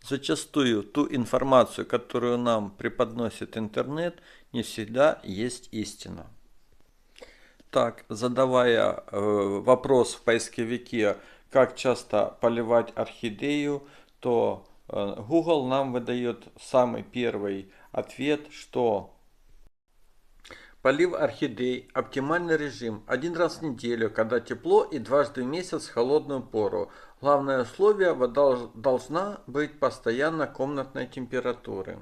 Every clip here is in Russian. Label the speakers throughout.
Speaker 1: Зачастую ту информацию, которую нам преподносит интернет, не всегда есть истина. Так, задавая вопрос в поисковике, как часто поливать орхидею, то Google нам выдает самый первый ответ, что полив орхидей – оптимальный режим. Один раз в неделю, когда тепло, и дважды в месяц в холодную пору. Главное условие – вода должна быть постоянно комнатной температуры.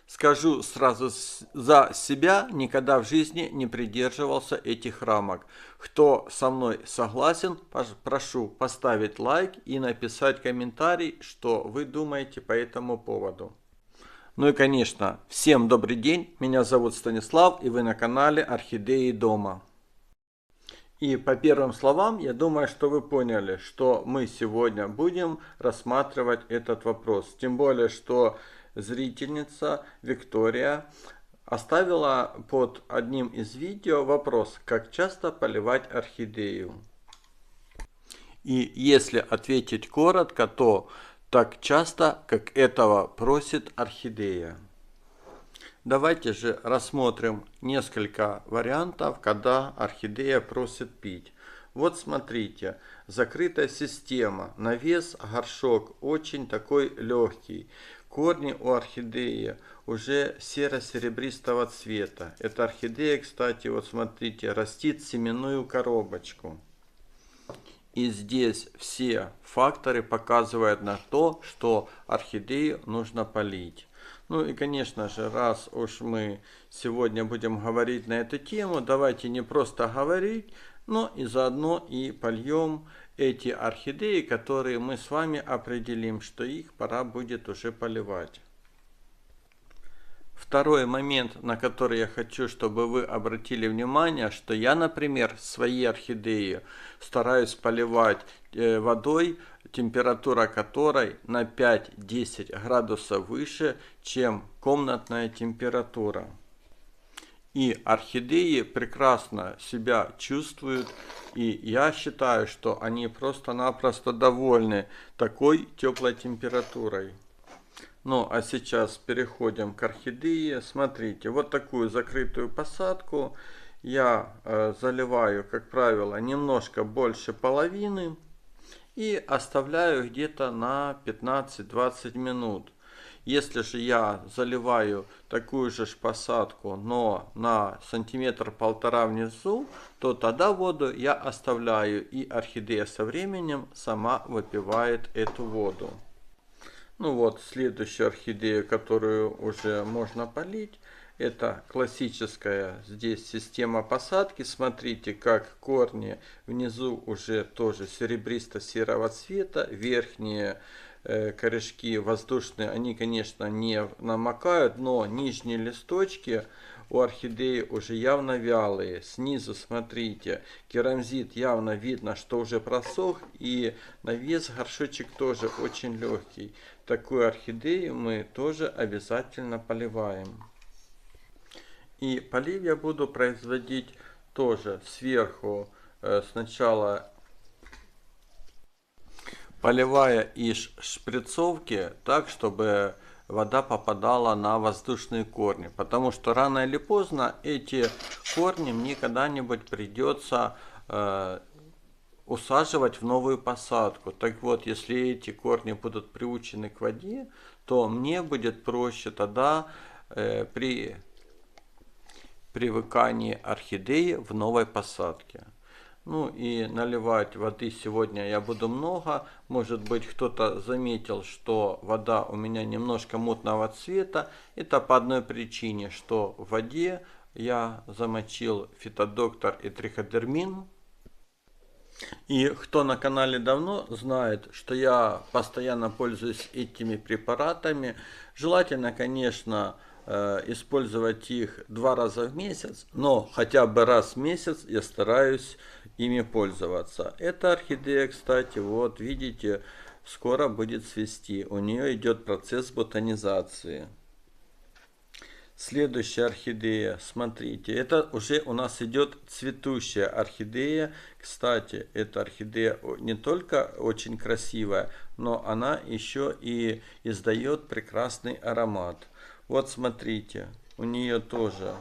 Speaker 1: Скажу сразу за себя, никогда в жизни не придерживался этих рамок. Кто со мной согласен, прошу поставить лайк и написать комментарий, что вы думаете по этому поводу. Ну и конечно, всем добрый день, меня зовут Станислав, и вы на канале Орхидеи дома. И по первым словам, я думаю, что вы поняли, что мы сегодня будем рассматривать этот вопрос. Тем более, что зрительница Виктория оставила под одним из видео вопрос, как часто поливать орхидею. И если ответить коротко, то так часто, как этого просит орхидея. Давайте же рассмотрим несколько вариантов, когда орхидея просит пить. Вот смотрите, закрытая система, навес, горшок очень такой легкий. Корни у орхидеи уже серо-серебристого цвета. Эта орхидея, кстати, вот смотрите, растит семенную коробочку. И здесь все факторы показывают на то, что орхидею нужно полить. Ну и конечно же, раз уж мы сегодня будем говорить на эту тему, давайте не просто говорить, но и заодно и польем эти орхидеи, которые мы с вами определим, что их пора будет уже поливать. Второй момент, на который я хочу, чтобы вы обратили внимание, что я, например, свои орхидеи стараюсь поливать водой, температура которой на 5-10 градусов выше, чем комнатная температура. И орхидеи прекрасно себя чувствуют, и я считаю, что они просто-напросто довольны такой теплой температурой. Ну, а сейчас переходим к орхидее. Смотрите, вот такую закрытую посадку я заливаю, как правило, немножко больше половины и оставляю где-то на 15-20 минут. Если же я заливаю такую же посадку, но на сантиметр-полтора внизу, то тогда воду я оставляю, и орхидея со временем сама выпивает эту воду. Ну вот, следующая орхидея, которую уже можно полить, это классическая здесь система посадки. Смотрите, как корни внизу уже тоже серебристо-серого цвета, верхние корешки воздушные, они, конечно, не намокают, но нижние листочки у орхидеи уже явно вялые. Снизу, смотрите, керамзит явно видно, что уже просох, и навес горшочек тоже очень легкий. Такую орхидею мы тоже обязательно поливаем. И полив я буду производить тоже сверху, сначала поливая из шприцовки так, чтобы вода попадала на воздушные корни. Потому что рано или поздно эти корни мне когда-нибудь придется усаживать в новую посадку. Так вот, если эти корни будут приучены к воде, то мне будет проще тогда при привыкании орхидеи в новой посадке. Ну и наливать воды сегодня я буду много. Может быть, кто-то заметил, что вода у меня немножко мутного цвета. Это по одной причине, что в воде я замочил фитодоктор и триходермин. И кто на канале давно знает, что я постоянно пользуюсь этими препаратами. Желательно, конечно, использовать их 2 раза в месяц, но хотя бы раз в месяц я стараюсь ими пользоваться. Эта орхидея, кстати, вот видите, скоро будет цвести. У нее идет процесс ботанизации. Следующая орхидея, смотрите, это уже у нас идет цветущая орхидея. Кстати, эта орхидея не только очень красивая, но она еще и издает прекрасный аромат. Вот смотрите, у нее тоже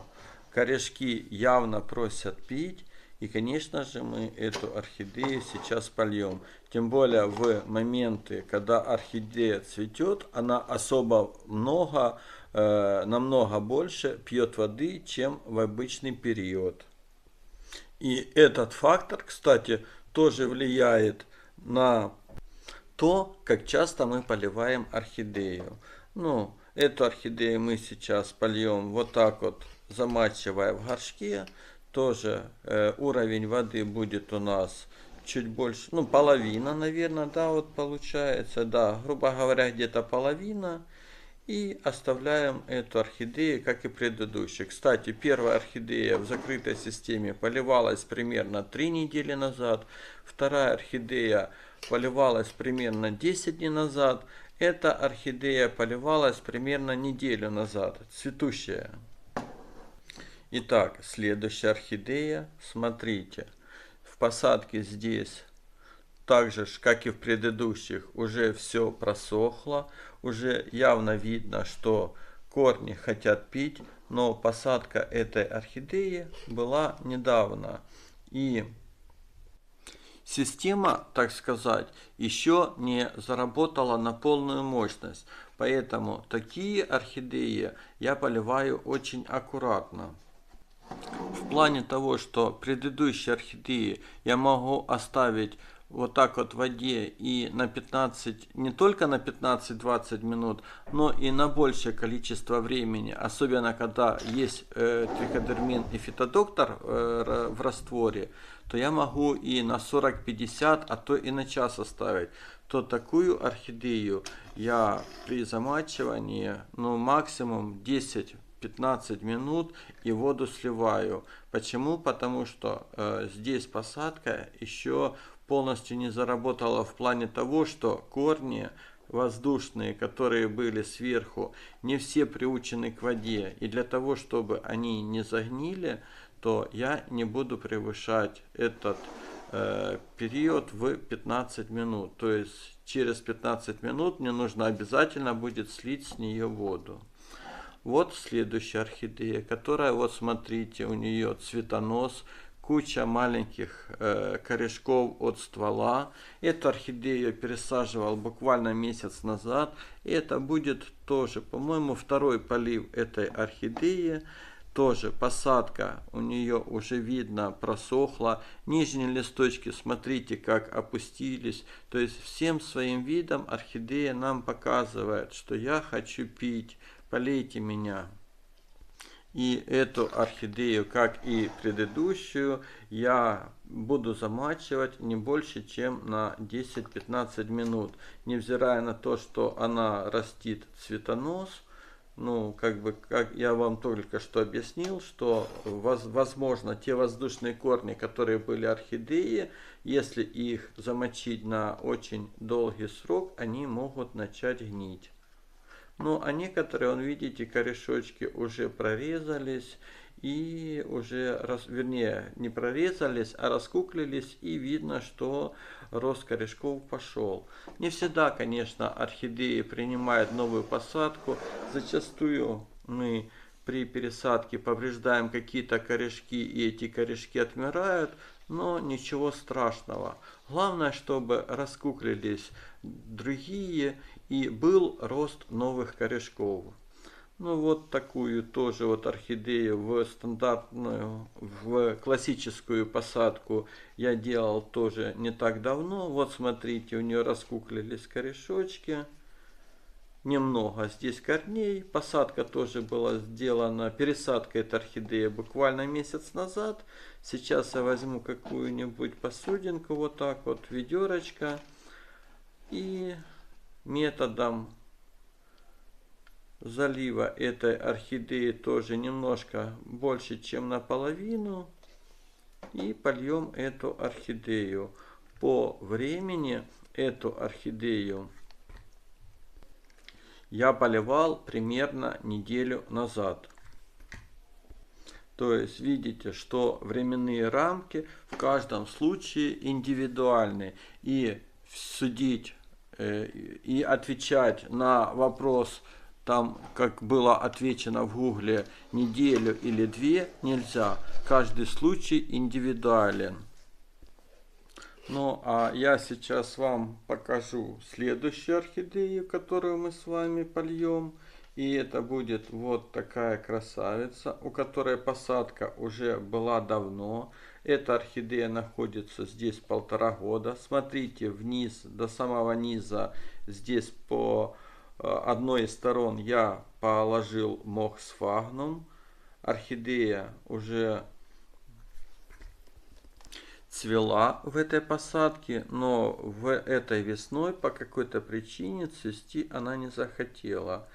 Speaker 1: корешки явно просят пить. И, конечно же, мы эту орхидею сейчас польем. Тем более в моменты, когда орхидея цветет, она особо намного больше пьет воды, чем в обычный период. И этот фактор, кстати, тоже влияет на то, как часто мы поливаем орхидею. Ну, эту орхидею мы сейчас польем вот так вот, замачивая в горшке. Тоже уровень воды будет у нас чуть больше, ну, половина, наверное, да, вот получается, да, грубо говоря, где-то половина. И оставляем эту орхидею, как и предыдущие. Кстати, первая орхидея в закрытой системе поливалась примерно 3 недели назад. Вторая орхидея поливалась примерно 10 дней назад. Эта орхидея поливалась примерно неделю назад. Цветущая. Итак, следующая орхидея. Смотрите. В посадке здесь так же, как и в предыдущих, уже все просохло, уже явно видно, что корни хотят пить, но посадка этой орхидеи была недавно. И система, так сказать, еще не заработала на полную мощность. Поэтому такие орхидеи я поливаю очень аккуратно. В плане того, что предыдущие орхидеи я могу оставить вот так вот в воде и на 15, не только на 15-20 минут, но и на большее количество времени, особенно когда есть триходермин и фитодоктор в растворе, то я могу и на 40-50, а то и на час оставить. То такую орхидею я при замачивании, ну, максимум 10-15 минут и воду сливаю. Почему? Потому что здесь посадка еще полностью не заработала в плане того, что корни воздушные, которые были сверху, не все приучены к воде. И для того, чтобы они не загнили, то я не буду превышать этот период в 15 минут. То есть через 15 минут мне нужно обязательно будет слить с нее воду. Вот следующая орхидея, которая, вот смотрите, у нее цветонос, куча маленьких корешков от ствола. Эту орхидею я пересаживал буквально месяц назад. И это будет тоже, по-моему, второй полив этой орхидеи. Тоже посадка у нее уже видно просохла. Нижние листочки, смотрите, как опустились. То есть всем своим видом орхидея нам показывает, что я хочу пить. Полейте меня. И эту орхидею, как и предыдущую, я буду замачивать не больше, чем на 10-15 минут. Невзирая на то, что она растит цветонос, ну, как я вам только что объяснил, что возможно те воздушные корни, которые были орхидеи, если их замочить на очень долгий срок, они могут начать гнить. Ну, а некоторые, видите, корешочки уже прорезались и уже, вернее, не прорезались, а раскуклились, и видно, что рост корешков пошел. Не всегда, конечно, орхидеи принимают новую посадку. Зачастую мы при пересадке повреждаем какие-то корешки, и эти корешки отмирают, но ничего страшного. Главное, чтобы раскуклились другие и был рост новых корешков. Ну вот такую тоже вот орхидею в стандартную, в классическую посадку я делал тоже не так давно. Вот смотрите, у нее раскуклились корешочки. Немного здесь корней. Посадка тоже была сделана, пересадка этой орхидеи буквально месяц назад. Сейчас я возьму какую-нибудь посудинку, вот так вот, ведерочко. И методом залива этой орхидеи тоже немножко больше, чем наполовину. И польем эту орхидею. По времени эту орхидею я поливал примерно неделю назад. То есть видите, что временные рамки в каждом случае индивидуальны. И судить и отвечать на вопрос, там, как было отвечено в Гугле, неделю или две, нельзя. Каждый случай индивидуален. Ну, а я сейчас вам покажу следующую орхидею, которую мы с вами польем. И это будет вот такая красавица, у которой посадка уже была давно. Эта орхидея находится здесь 1,5 года. Смотрите вниз, до самого низа, здесь по одной из сторон я положил мох сфагнум. Орхидея уже цвела в этой посадке, но в этой весной по какой-то причине цвести она не захотела.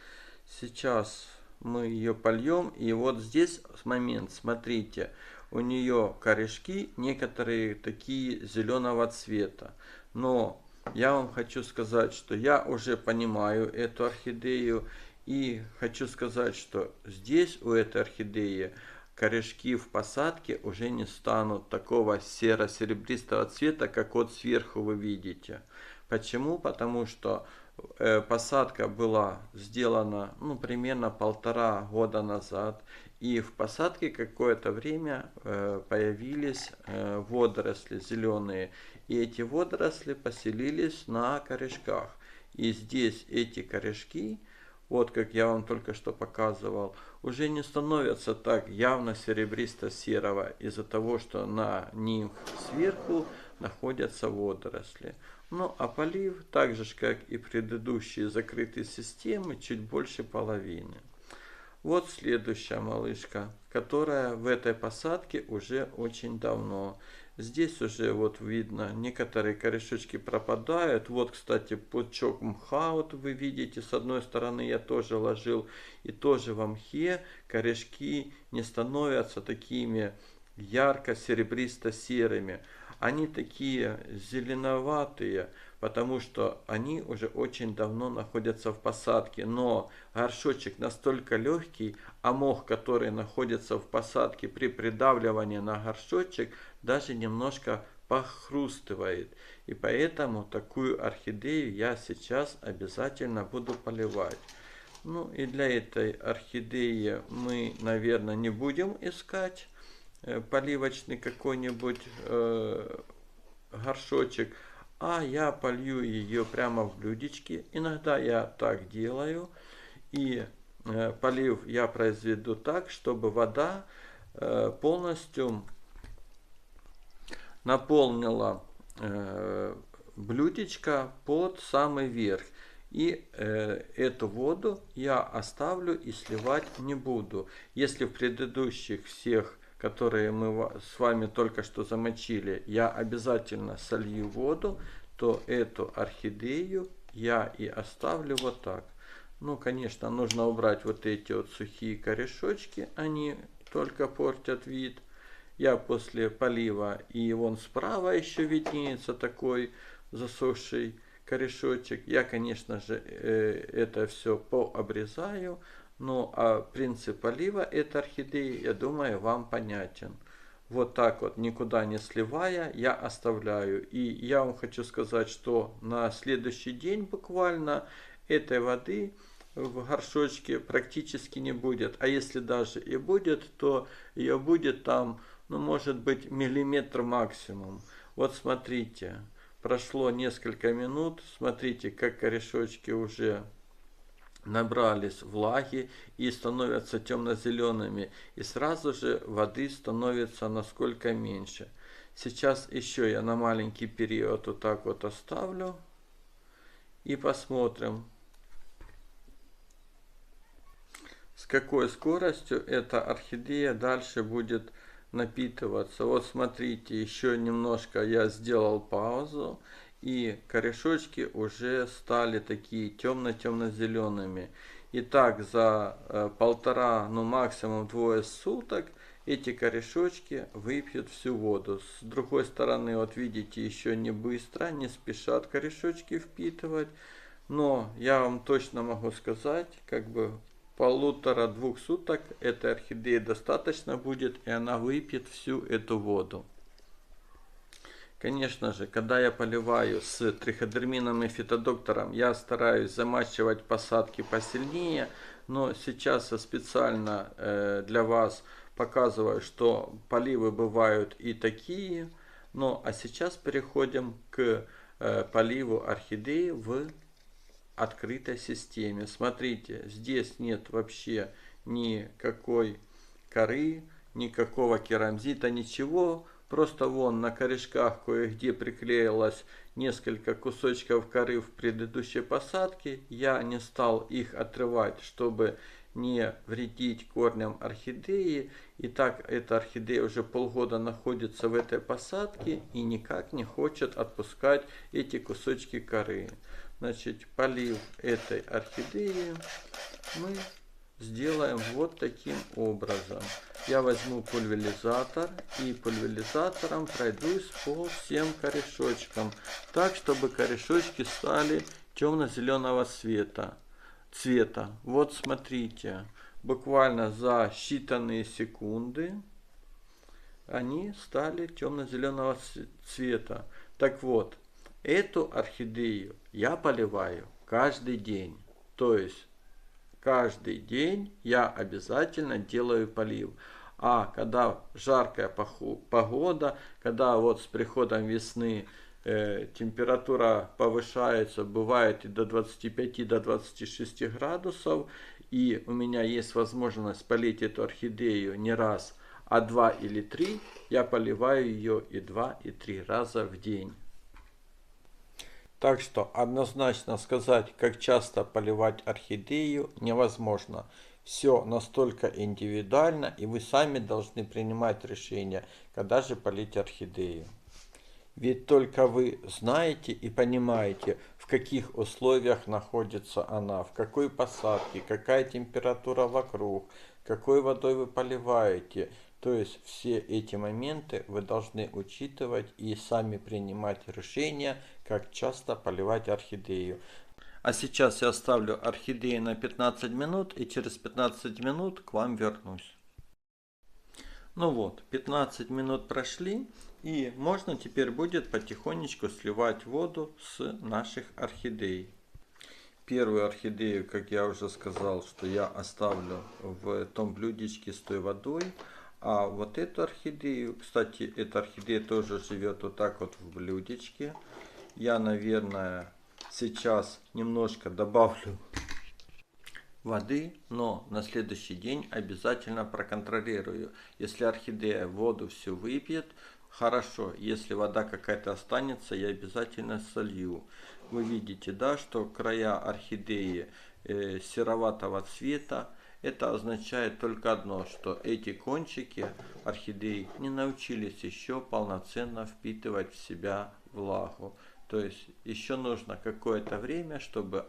Speaker 1: Сейчас мы ее польем, и вот здесь момент, смотрите, у нее корешки некоторые такие зеленого цвета, но я вам хочу сказать, что я уже понимаю эту орхидею, и хочу сказать, что здесь у этой орхидеи корешки в посадке уже не станут такого серо-серебристого цвета, как вот сверху вы видите. Почему? Потому что посадка была сделана примерно 1,5 года назад, и в посадке какое-то время появились водоросли зеленые, и эти водоросли поселились на корешках. И здесь эти корешки, вот как я вам только что показывал, уже не становятся так явно серебристо-серого из-за того, что на них сверху находятся водоросли. Ну а полив, так же как и предыдущие закрытые системы, чуть больше половины. Вот следующая малышка, которая в этой посадке уже очень давно. Здесь уже вот видно, некоторые корешочки пропадают. Вот, кстати, пучок мха, вот вы видите, с одной стороны я тоже ложил. И тоже в мхе корешки не становятся такими ярко-серебристо-серыми. Они такие зеленоватые, потому что они уже очень давно находятся в посадке. Но горшочек настолько легкий, а мох, который находится в посадке, при придавливании на горшочек, даже немножко похрустывает. И поэтому такую орхидею я сейчас обязательно буду поливать. Ну и для этой орхидеи мы, наверное, не будем искать поливочный какой-нибудь горшочек, а я полью ее прямо в блюдечке. Иногда я так делаю. И полив я произведу так, чтобы вода полностью наполнила блюдечко под самый верх. И эту воду я оставлю и сливать не буду. Если в предыдущих всех, которые мы с вами только что замочили, я обязательно солью воду, то эту орхидею я и оставлю вот так. Ну, конечно, нужно убрать вот эти вот сухие корешочки, они только портят вид. Я после полива, и вон справа еще виднеется такой засохший корешочек. Я, конечно же, это все пообрезаю. Ну, а принцип полива этой орхидеи, я думаю, вам понятен. Вот так вот, никуда не сливая, я оставляю. И я вам хочу сказать, что на следующий день буквально этой воды в горшочке практически не будет. А если даже и будет, то ее будет там, ну, может быть, миллиметр максимум. Вот смотрите, прошло несколько минут, смотрите, как корешочки уже набрались влаги и становятся темно-зелеными, и сразу же воды становится насколько меньше. Сейчас еще я на маленький период вот так вот оставлю и посмотрим, с какой скоростью эта орхидея дальше будет напитываться. Вот смотрите, еще немножко я сделал паузу, и корешочки уже стали такие темно-темно-зелеными. И так за 1,5, ну максимум 2 суток эти корешочки выпьют всю воду. С другой стороны, вот видите, еще не быстро, не спешат корешочки впитывать. Но я вам точно могу сказать, как бы 1,5-2 суток этой орхидеи достаточно будет, и она выпьет всю эту воду. Конечно же, когда я поливаю с триходермином и фитодоктором, я стараюсь замачивать посадки посильнее, но сейчас я специально для вас показываю, что поливы бывают и такие. Ну а сейчас переходим к поливу орхидеи в открытой системе. Смотрите, здесь нет вообще никакой коры, никакого керамзита, ничего. Просто вон на корешках кое-где приклеилось несколько кусочков коры в предыдущей посадке. Я не стал их отрывать, чтобы не вредить корням орхидеи. Итак, эта орхидея уже полгода находится в этой посадке и никак не хочет отпускать эти кусочки коры. Значит, полив этой орхидеи мы сделаем вот таким образом. Я возьму пульверизатор и пульверизатором пройдусь по всем корешочкам, так, чтобы корешочки стали темно-зеленого цвета. Вот смотрите, буквально за считанные секунды они стали темно-зеленого цвета. Так вот, эту орхидею я поливаю каждый день. То есть каждый день я обязательно делаю полив. А когда жаркая погода, когда вот с приходом весны температура повышается, бывает и до 25-26 градусов, и у меня есть возможность полить эту орхидею не раз, а 2 или 3, я поливаю ее и 2, и 3 раза в день. Так что однозначно сказать, как часто поливать орхидею, невозможно. Все настолько индивидуально, и вы сами должны принимать решение, когда же полить орхидею. Ведь только вы знаете и понимаете, в каких условиях находится она, в какой посадке, какая температура вокруг, какой водой вы поливаете. То есть все эти моменты вы должны учитывать и сами принимать решения, как часто поливать орхидею. А сейчас я оставлю орхидею на 15 минут и через 15 минут к вам вернусь. Ну вот, 15 минут прошли, и можно теперь будет потихонечку сливать воду с наших орхидей. Первую орхидею, как я уже сказал, что я оставлю в том блюдечке с той водой. А вот эту орхидею, кстати, эта орхидея тоже живет вот так вот в блюдечке. Я, наверное, сейчас немножко добавлю воды, но на следующий день обязательно проконтролирую. Если орхидея воду всю выпьет, хорошо. Если вода какая-то останется, я обязательно солью. Вы видите, да, что края орхидеи сероватого цвета. Это означает только одно, что эти кончики орхидеи не научились еще полноценно впитывать в себя влагу. То есть еще нужно какое-то время, чтобы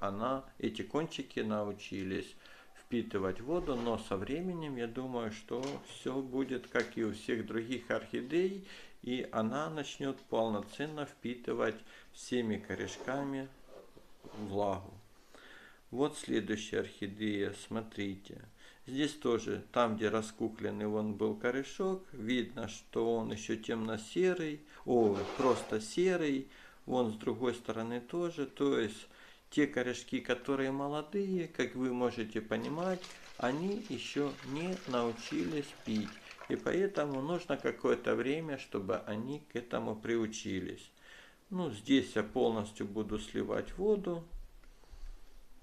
Speaker 1: эти кончики научились впитывать воду, но со временем я думаю, что все будет как и у всех других орхидей, и она начнет полноценно впитывать всеми корешками влагу. Вот следующая орхидея, смотрите. Здесь тоже, там где раскукленный вон был корешок, видно, что он еще темно-серый, просто серый. Вон с другой стороны тоже, то есть те корешки, которые молодые, как вы можете понимать, они еще не научились пить. И поэтому нужно какое-то время, чтобы они к этому приучились. Ну, здесь я полностью буду сливать воду.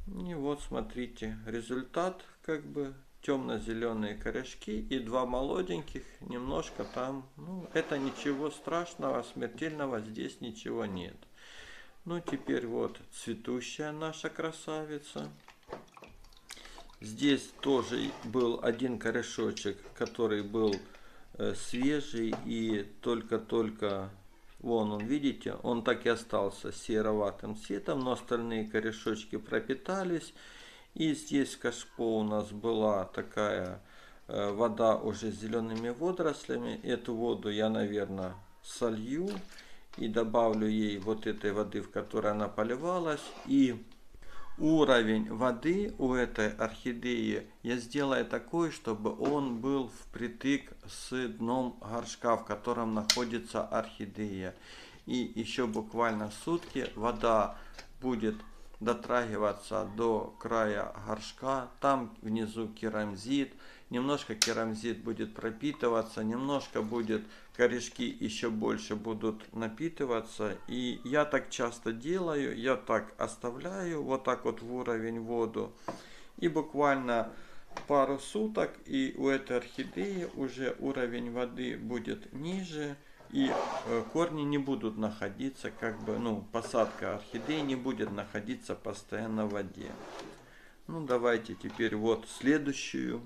Speaker 1: И вот смотрите, результат как бы темно-зеленые корешки и два молоденьких, немножко там, это ничего страшного, смертельного здесь ничего нет. Ну теперь вот цветущая наша красавица. Здесь тоже был один корешочек, который был свежий и только-только, вон он, видите, он так и остался сероватым цветом, но остальные корешочки пропитались. И здесь в кашпо у нас была такая вода уже с зелеными водорослями. Эту воду я, наверное, солью и добавлю ей вот этой воды, в которой она поливалась. И Уровень воды у этой орхидеи я сделаю такой, чтобы он был впритык с дном горшка, в котором находится орхидея. И еще буквально сутки вода будет дотрагиваться до края горшка. Там внизу керамзит. Немножко керамзит будет пропитываться, немножко будет, корешки еще больше будут напитываться. И я так часто делаю, я так оставляю вот так вот в уровень воду. И буквально пару суток, и у этой орхидеи уже уровень воды будет ниже. И корни не будут находиться, посадка орхидеи не будет находиться постоянно в воде. Ну, давайте теперь вот следующую.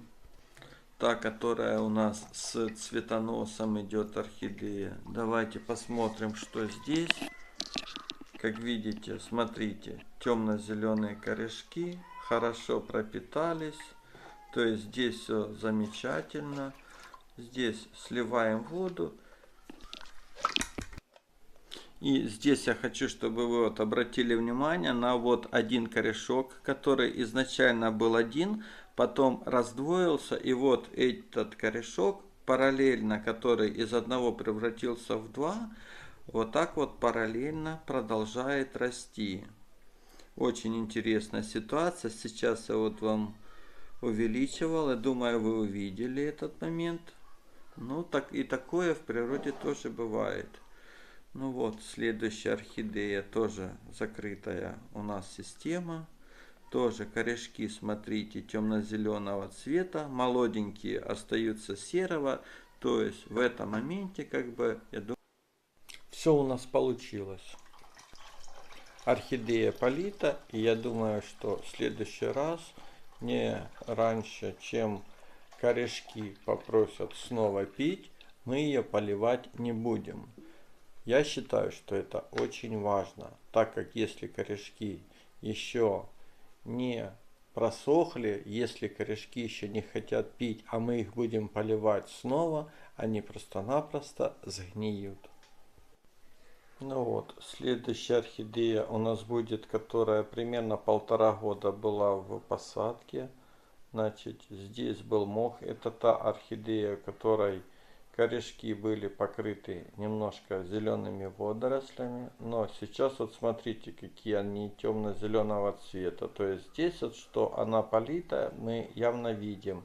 Speaker 1: Та, которая у нас с цветоносом идет орхидея. Давайте посмотрим, что здесь. Как видите, смотрите, темно-зеленые корешки хорошо пропитались. То есть здесь все замечательно. Здесь сливаем воду. И здесь я хочу, чтобы вы вот обратили внимание на вот один корешок, который изначально был один, потом раздвоился, и вот этот корешок параллельно, который из одного превратился в два, вот так вот параллельно продолжает расти. Очень интересная ситуация. Сейчас я вот вам увеличивал, я думаю, вы увидели этот момент. Ну, так и такое в природе тоже бывает. Ну вот, следующая орхидея, тоже закрытая у нас система. Тоже корешки, смотрите, темно-зеленого цвета. Молоденькие остаются серого. То есть в этом моменте, я думаю, все у нас получилось. Орхидея полита. И я думаю, что в следующий раз, не раньше, чем корешки попросят снова пить, мы ее поливать не будем. Я считаю, что это очень важно, так как если корешки еще не просохли, если корешки еще не хотят пить, а мы их будем поливать снова, они просто-напросто сгниют. Ну вот, следующая орхидея у нас будет, которая примерно 1,5 года была в посадке. Значит, здесь был мох. Это та орхидея, которой корешки были покрыты немножко зелеными водорослями. Но сейчас вот смотрите, какие они темно-зеленого цвета. То есть здесь вот, что она политая, мы явно видим.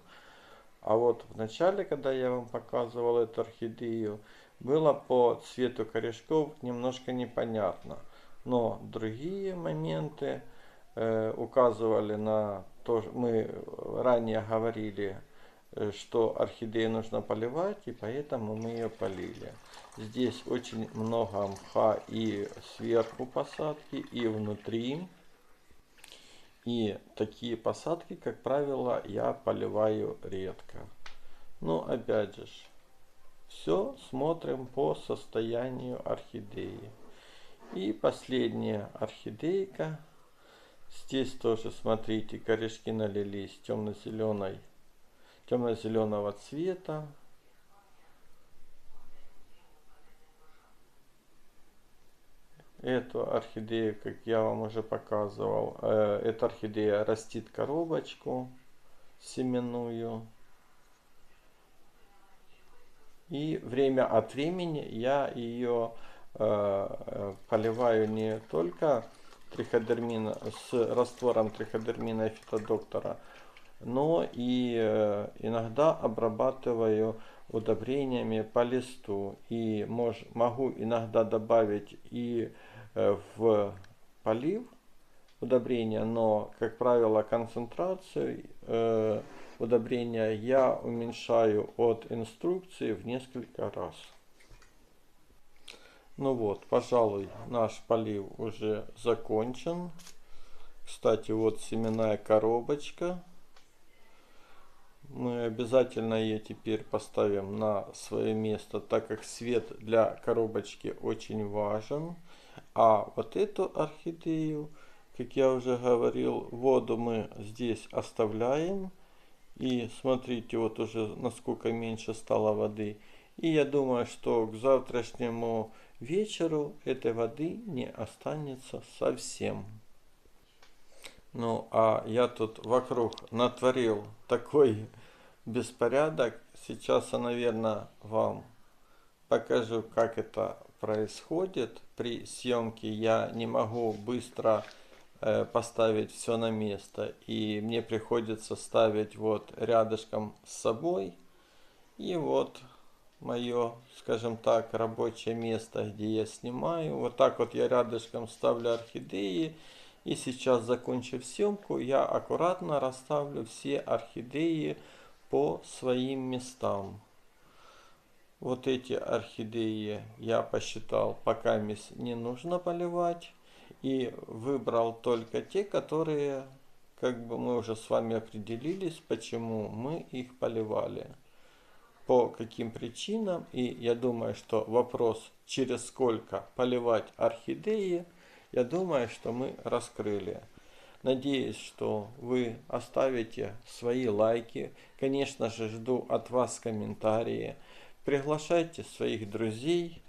Speaker 1: А вот в начале, когда я вам показывал эту орхидею, было по цвету корешков немножко непонятно. Но другие моменты указывали на то, мы ранее говорили, что орхидею нужно поливать, и поэтому мы ее полили. Здесь очень много мха и сверху посадки, и внутри. И такие посадки, как правило, я поливаю редко. Но опять же, все смотрим по состоянию орхидеи. И последняя орхидейка. Здесь тоже, смотрите, корешки налились темно-зеленого цвета. Эту орхидею, как я вам уже показывал, эта орхидея растит коробочку семенную. И время от времени я ее поливаю не только с раствором триходермина и фитодоктора, но и иногда обрабатываю удобрениями по листу. И могу иногда добавить и в полив удобрения, но, как правило, концентрацию удобрения я уменьшаю от инструкции в несколько раз. Ну вот, пожалуй, наш полив уже закончен. Кстати, вот семенная коробочка. Мы обязательно ее теперь поставим на свое место, так как свет для коробочки очень важен. А вот эту орхидею, как я уже говорил, воду мы здесь оставляем. И смотрите, вот уже насколько меньше стало воды. И я думаю, что к завтрашнему вечеру этой воды не останется совсем. Ну, а я тут вокруг натворил такой беспорядок. Сейчас я, наверное, вам покажу, как это происходит. При съемке я не могу быстро поставить все на место. И мне приходится ставить вот рядышком с собой. И вот мое, скажем так, рабочее место, где я снимаю. Вот так вот я рядышком ставлю орхидеи. И сейчас, закончив съемку, я аккуратно расставлю все орхидеи по своим местам. Вот эти орхидеи я посчитал, пока не нужно поливать. И выбрал только те, которые, как бы мы уже с вами определились, почему мы их поливали. По каким причинам. И я думаю, что вопрос, через сколько поливать орхидеи, я думаю, что мы раскрыли. Надеюсь, что вы оставите свои лайки. Конечно же, жду от вас комментарии. Приглашайте своих друзей,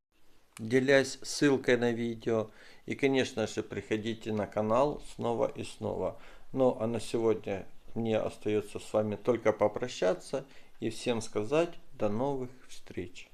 Speaker 1: делясь ссылкой на видео. И, конечно же, приходите на канал снова и снова. Ну, а на сегодня мне остается с вами только попрощаться и всем сказать до новых встреч.